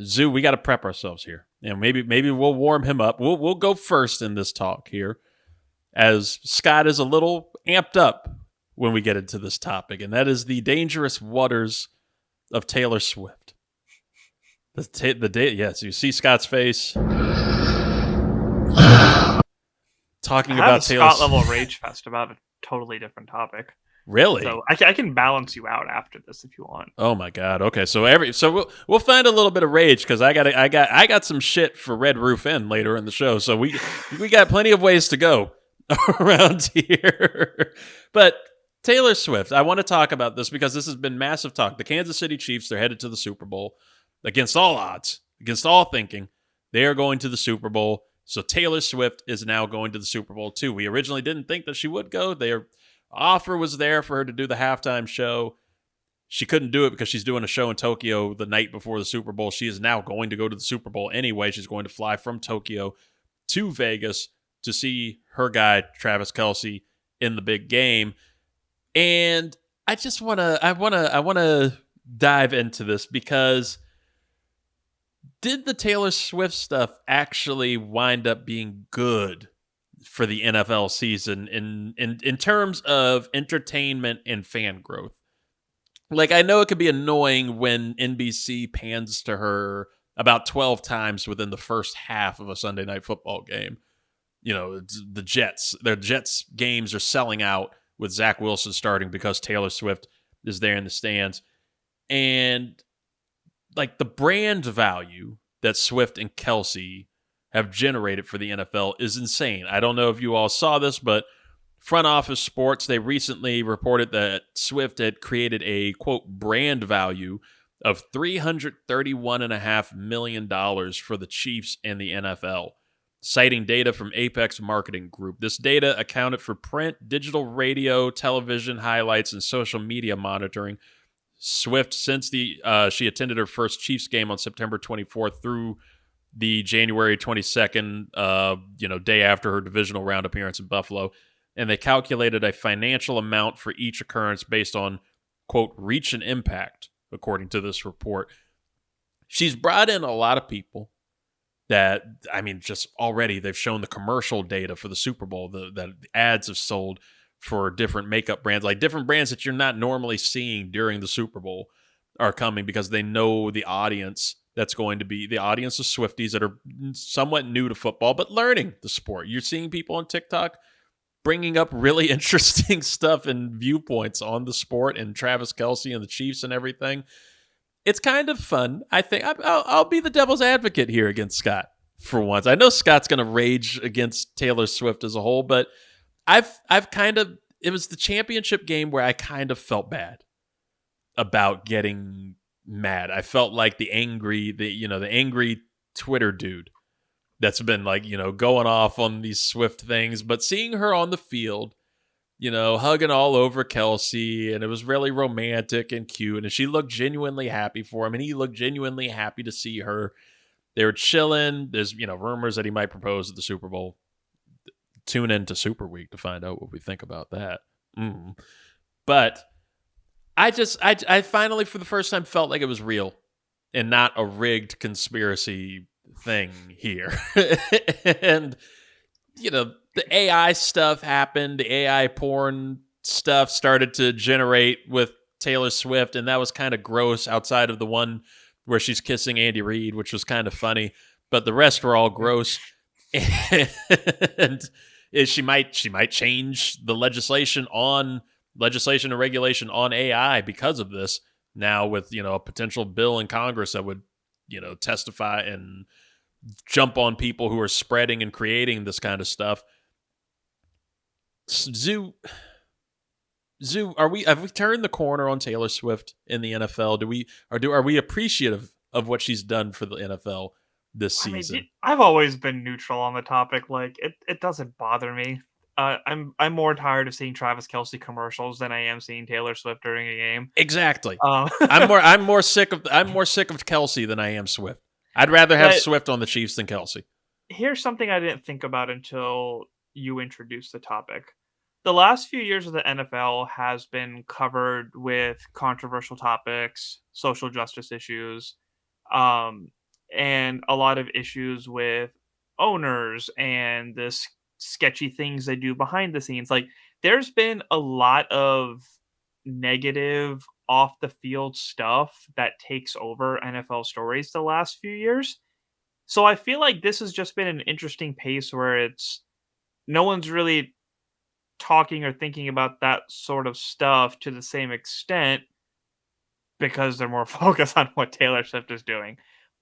Zoo, we got to prep ourselves here, and maybe we'll warm him up. We'll go first in this talk here, as Scott is a little amped up when we get into this topic, and that is the dangerous waters of Taylor Swift. Yes, you see Scott's face talking I have about a Taylor. Scott level rage fest about a totally different topic. Really? So I can balance you out after this if you want. Oh my god. Okay, so we'll find a little bit of rage because I got some shit for Red Roof Inn later in the show. So we got plenty of ways to go around here. But Taylor Swift, I want to talk about this because this has been massive talk. The Kansas City Chiefs, they're headed to the Super Bowl against all odds, against all thinking. They are going to the Super Bowl. So Taylor Swift is now going to the Super Bowl too. We originally didn't think that she would go. Their offer was there for her to do the halftime show. She couldn't do it because she's doing a show in Tokyo the night before the Super Bowl. She is now going to go to the Super Bowl anyway. She's going to fly from Tokyo to Vegas to see her guy, Travis Kelce, in the big game. And I want to dive into this because did the Taylor Swift stuff actually wind up being good for the NFL season in terms of entertainment and fan growth? Like, I know it could be annoying when NBC pans to her about 12 times within the first half of a Sunday Night Football game. You know, the Jets, their Jets games are selling out with Zach Wilson starting because Taylor Swift is there in the stands. And like the brand value that Swift and Kelce have generated for the NFL is insane. I don't know if you all saw this, but Front Office Sports, they recently reported that Swift had created a, quote, brand value of $331.5 million for the Chiefs and the NFL, citing data from Apex Marketing Group. This data accounted for print, digital radio, television highlights, and social media monitoring. Swift, since she attended her first Chiefs game on September 24th through the January 22nd, day after her divisional round appearance in Buffalo, and they calculated a financial amount for each occurrence based on, quote, reach and impact, according to this report. She's brought in a lot of people that, I mean, just already they've shown the commercial data for the Super Bowl, that ads have sold for different makeup brands, like different brands that you're not normally seeing during the Super Bowl are coming because they know the audience that's going to be the audience of Swifties that are somewhat new to football, but learning the sport. You're seeing people on TikTok bringing up really interesting stuff and viewpoints on the sport and Travis Kelce and the Chiefs and everything. It's kind of fun. I think I'll be the devil's advocate here against Scott for once. I know Scott's going to rage against Taylor Swift as a whole, but I've kind of, it was the championship game where I kind of felt bad about getting mad. I felt like the angry Twitter dude that's been going off on these Swift things, but seeing her on the field, hugging all over Kelce, and it was really romantic and cute, and she looked genuinely happy for him, and he looked genuinely happy to see her. They were chilling. There's, rumors that he might propose at the Super Bowl. Tune in to Super Week to find out what we think about that. But I finally, for the first time, felt like it was real and not a rigged conspiracy thing here. And the AI stuff happened. The AI porn stuff started to generate with Taylor Swift, and that was kind of gross outside of the one where she's kissing Andy Reid, which was kind of funny, but the rest were all gross. And she might change the legislation and regulation on AI because of this now, with a potential bill in Congress that would testify and jump on people who are spreading and creating this kind of stuff. Zoo, have we turned the corner on Taylor Swift in the NFL? Are we appreciative of what she's done for the NFL this season? I've always been neutral on the topic. Like, it doesn't bother me. I'm more tired of seeing Travis Kelce commercials than I am seeing Taylor Swift during a game. Exactly. I'm more sick of Kelce than I am Swift. I'd rather have Swift on the Chiefs than Kelce. Here's something I didn't think about until you introduced the topic. The last few years of the NFL has been covered with controversial topics, social justice issues. and a lot of issues with owners and this sketchy things they do behind the scenes. Like, there's been a lot of negative off the field stuff that takes over NFL stories the last few years. So I feel like this has just been an interesting pace where it's no one's really talking or thinking about that sort of stuff to the same extent because they're more focused on what Taylor Swift is doing.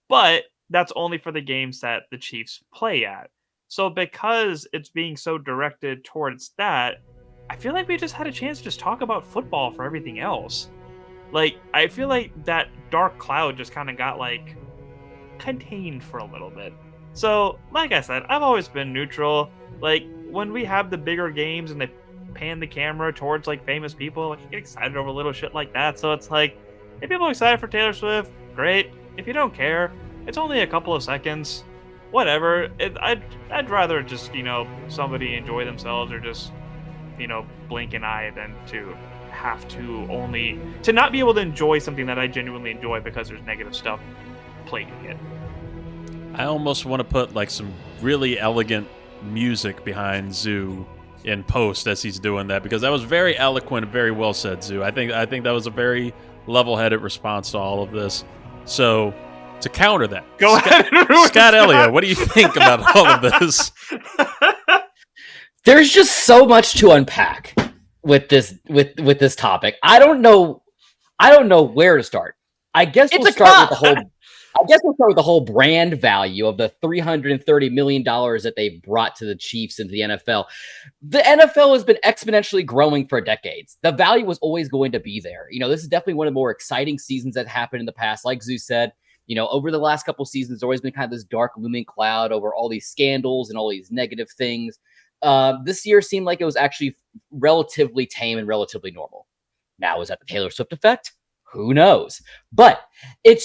But that's only for the games that the Chiefs play at. So because it's being so directed towards that, I feel like we just had a chance to just talk about football for everything else. Like, I feel like that dark cloud just kind of got like contained for a little bit. So, like I said, I've always been neutral. Like, when we have the bigger games and they pan the camera towards like famous people, like, you get excited over little shit like that. So it's like, if people are excited for Taylor Swift, great. If you don't care, it's only a couple of seconds. Whatever. I'd rather just, somebody enjoy themselves or just, blink an eye than to have to not be able to enjoy something that I genuinely enjoy because there's negative stuff plaguing it. I almost want to put like some really elegant music behind Zoo in post as he's doing that, because that was very eloquent and very well said, Zoo. I think that was a very level-headed response to all of this. So to counter that, go ahead and ruin Scott Elliott, what do you think about all of this? There's just so much to unpack with this topic. I don't know where to start. I guess we'll start with the whole brand value of the $330 million that they brought to the Chiefs into the NFL. The NFL has been exponentially growing for decades. The value was always going to be there. This is definitely one of the more exciting seasons that happened in the past. Like Zeus said, over the last couple seasons, there's always been kind of this dark looming cloud over all these scandals and all these negative things. This year seemed like it was actually relatively tame and relatively normal. Now, is that the Taylor Swift effect? Who knows? But it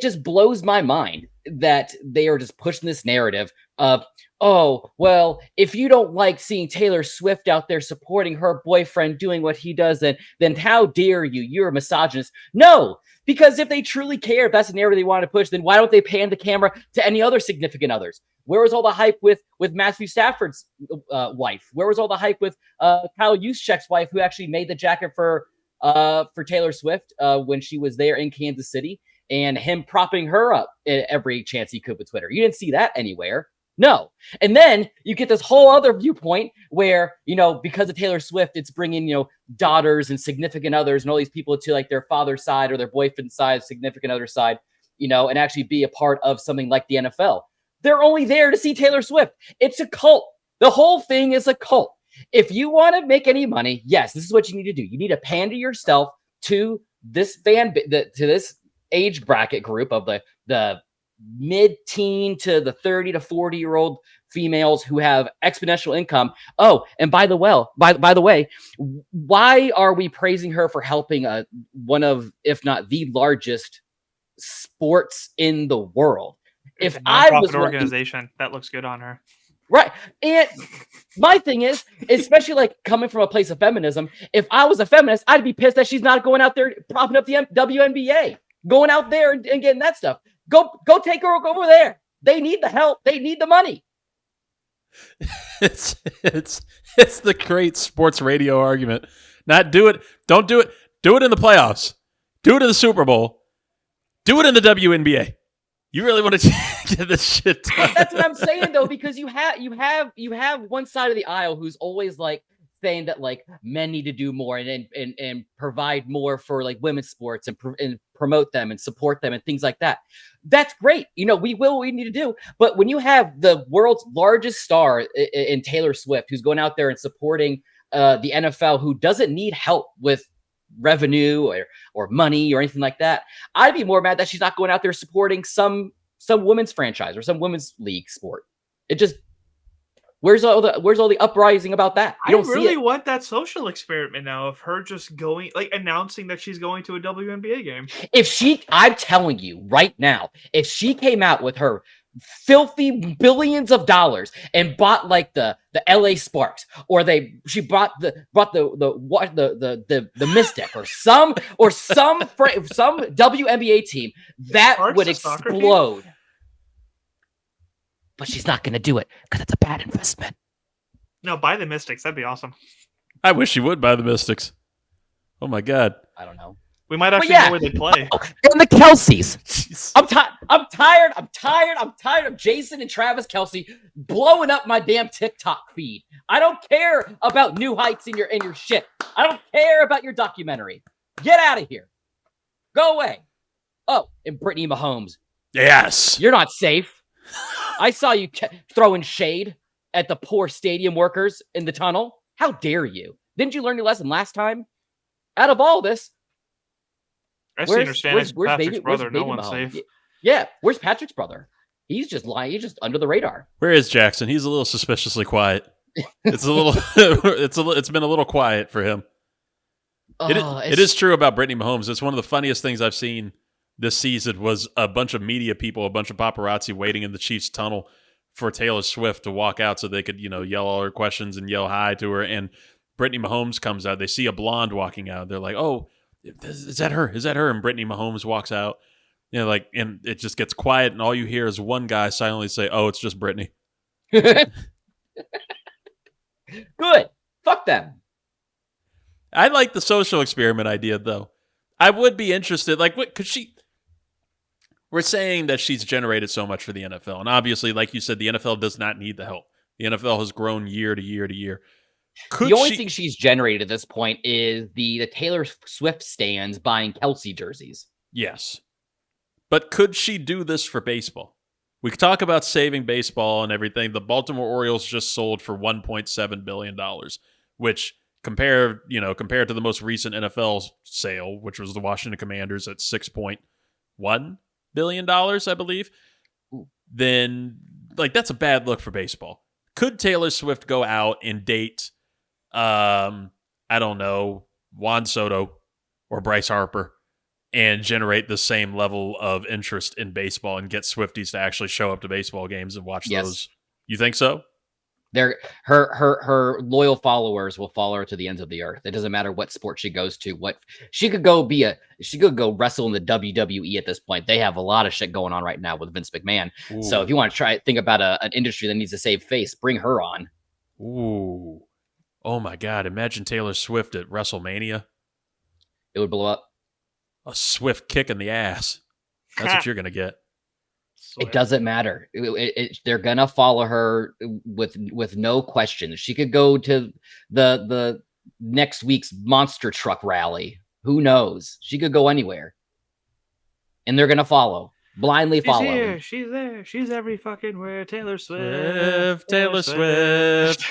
just blows my mind that they are just pushing this narrative of, oh, well, if you don't like seeing Taylor Swift out there supporting her boyfriend doing what he does, then how dare you? You're a misogynist. No, because if they truly care, if that's the narrative they want to push, then why don't they pan the camera to any other significant others? Where was all the hype with Matthew Stafford's wife? Where was all the hype with Kyle Juszczyk's wife, who actually made the jacket for Taylor Swift when she was there in Kansas City, and him propping her up every chance he could with Twitter? You didn't see that anywhere. No. And then you get this whole other viewpoint where, because of Taylor Swift, it's bringing, daughters and significant others and all these people to like their father's side or their boyfriend's side, significant other side, and actually be a part of something like the NFL. They're only there to see Taylor Swift. It's a cult. The whole thing is a cult. If you want to make any money, yes, this is what you need to do. You need to pander yourself to this to this age bracket group of the mid-teen to the 30 to 40-year-old females who have exponential income. Oh, and by the way, why are we praising her for helping one of, if not the largest sports in the world? If I was an organization, that looks good on her. Right. And my thing is, especially like coming from a place of feminism, if I was a feminist, I'd be pissed that she's not going out there propping up the WNBA, going out there and getting that stuff. Go take her over there. They need the help. They need the money. It's the great sports radio argument. Not do it. Don't do it. Do it in the playoffs. Do it in the Super Bowl. Do it in the WNBA. You really want to get this shit done? That's what I'm saying, though, because you have one side of the aisle who's always like saying that like men need to do more and provide more for like women's sports and promote them and support them and things like that. That's great. We will what we need to do. But when you have the world's largest star in Taylor Swift, who's going out there and supporting the NFL, who doesn't need help with revenue or money or anything like that, I'd be more mad that she's not going out there supporting some women's franchise or some women's league sport. It just where's all the uprising about that? I really want that social experiment now of her just going, like, announcing that she's going to a WNBA game. I'm telling you right now, if she came out with her filthy billions of dollars and bought like the LA Sparks, or she brought the Mystic or some WNBA team, that would explode. but she's not going to do it because it's a bad investment. No, buy the Mystics. That'd be awesome. I wish you would buy the Mystics. Oh my god. I don't know. We might actually know where they play. And the Kelces. Jeez. I'm tired of Jason and Travis Kelce blowing up my damn TikTok feed. I don't care about New Heights in your shit. I don't care about your documentary. Get out of here. Go away. Oh, and Brittany Mahomes. Yes. You're not safe. I saw you throwing shade at the poor stadium workers in the tunnel. How dare you? Didn't you learn your lesson last time? Out of all this, where's Patrick's brother? No one's safe. Yeah, where's Patrick's brother? He's just lying. He's just under the radar. Where is Jackson? He's a little suspiciously quiet. It's a little. It's been a little quiet for him. It is true about Brittany Mahomes. It's one of the funniest things I've seen this season was a bunch of media people, a bunch of paparazzi waiting in the Chiefs tunnel for Taylor Swift to walk out so they could, yell all her questions and yell hi to her. And Brittany Mahomes comes out. They see a blonde walking out. They're like, "Oh, is that her? Is that her?" And Brittany Mahomes walks out. And it just gets quiet, and all you hear is one guy silently say, "Oh, it's just Brittany." Good. Fuck them. I like the social experiment idea, though. I would be interested. Like, what? Because we're saying that she's generated so much for the NFL, and obviously, like you said, the NFL does not need the help. The NFL has grown year to year to year. The only thing she's generated at this point is the Taylor Swift stands buying Kelce jerseys. Yes. But could she do this for baseball? We could talk about saving baseball and everything. The Baltimore Orioles just sold for $1.7 billion, which compared to the most recent NFL sale, which was the Washington Commanders at $6.1 billion, I believe, then that's a bad look for baseball. Could Taylor Swift go out and date, I don't know, Juan Soto or Bryce Harper and generate the same level of interest in baseball and get Swifties to actually show up to baseball games and watch those? You think so? Her loyal followers will follow her to the ends of the earth. It doesn't matter what sport she goes to. She could go wrestle in the WWE at this point. They have a lot of shit going on right now with Vince McMahon. Ooh. So if you want to think about an industry that needs to save face, bring her on. Ooh. Oh my God. Imagine Taylor Swift at WrestleMania. It would blow up. A swift kick in the ass. That's what you're going to get. It doesn't matter. They're going to follow her with no question. She could go to the next week's monster truck rally. Who knows? She could go anywhere. And they're going to follow. Blindly follow. She's here. She's there. She's every fucking where. Taylor Swift. Taylor Swift.